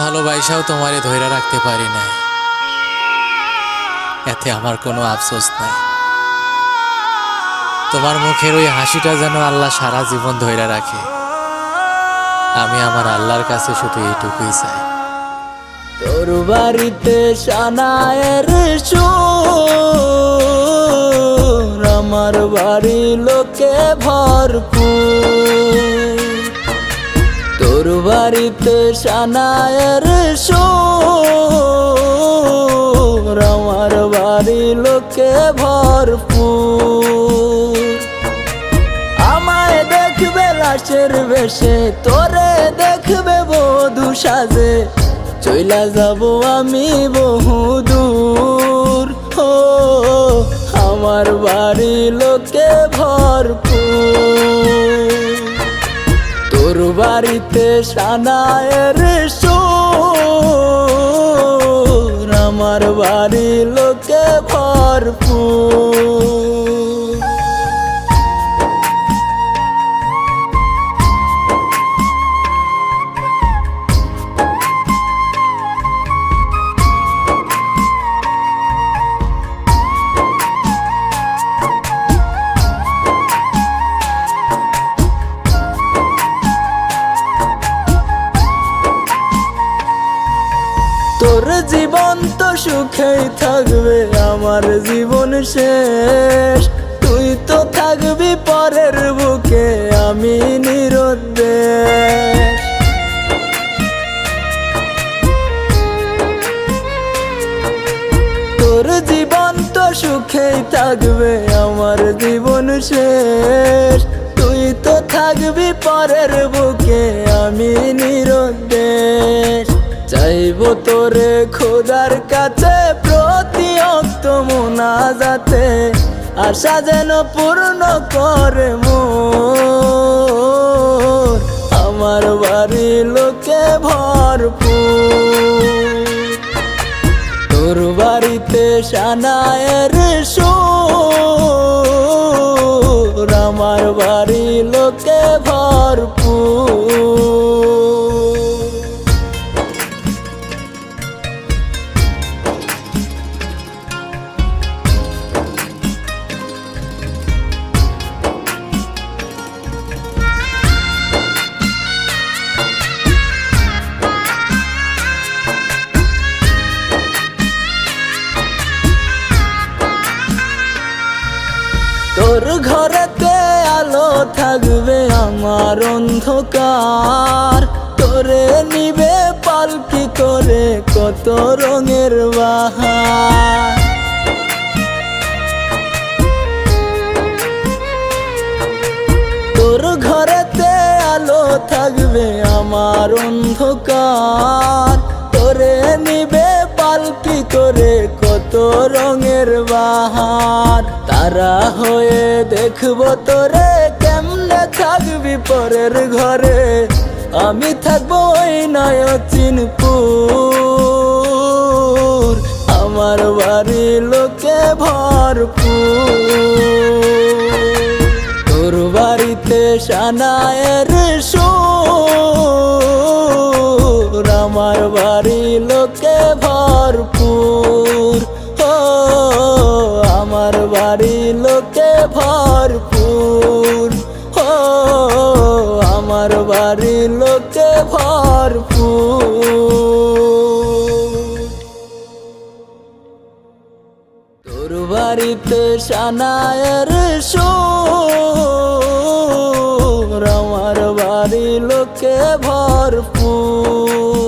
ভালোবাসাও তোমারে ধইরা রাখতে পারি না, এতে আমার কোনো আফসোস নাই। তোমার মুখের ওই হাসিটা যেন আল্লাহ সারা জীবন ধইরা রাখে। আমি আমার আল্লাহর কাছে শুধু এইটুকুই চাই। তোর বাড়িতে সানায়ের সুর, আমার বাড়ি লোকে ভরপুর। তোর বাড়িতে সানায়ের সুর, আমার বাড়ি লোকে ভরপুর। আমায় দেখবে লাশের বেশে, তোরে দেখবে বধূ সাজে, চইলা যাব আমি বহুদূর। ও আমার বাড়ি লোকে ভরপুর। তোর বাড়িতে সানায়ের সুর, আমার বাড়ি লোকে ভরপুর। তোর জীবন তো সুখেই থাকবে, আমার জীবন শেষ। তুই তো থাকবি পরের বুকে, আমি নিরুদ্দেশ। তোর জীবন তো সুখেই থাকবে, আমার জীবন শেষ। তুই তো থাকবি পরের বুকে, আমি নিরুদ্দেশ। চাইবো তোরে খোদার কাছে প্রতি অক্ত মুনাজাতে, আশা যেন পূর্ণ করে মোর। আমার বাড়ি লোকে ভরপুর। তোর বাড়িতে সানায়ের সুর, আমার বাড়ি লোকে ভরপুর। তোর ঘরেতে আলো থাকবে, আমার অন্ধকার। তোরে নিবে পালকি করে কত রঙের বাহার। তোর ঘরেতে আলো থাকবে, আমার অন্ধকার। তোরে নিবে পালকি করে কত রঙের বাহার। তারা হয়ে দেখবো তোরে কেমনে থাকবি পরের ঘরে, আমি থাকবো ওই নয়চিনপুর। আমার বাড়ি লোকে ভরপুর। তোর বাড়িতে সানায়ের সুর, আমার বাড়ি লোকে ভরপুর। ও আমার বাড়ি লোকে ভরপুর। ও আমার বাড়ি লোকে ভরপুর। তোর বাড়িতে সানায়ের সুর, আমার বাড়ি লোকে ভরপুর।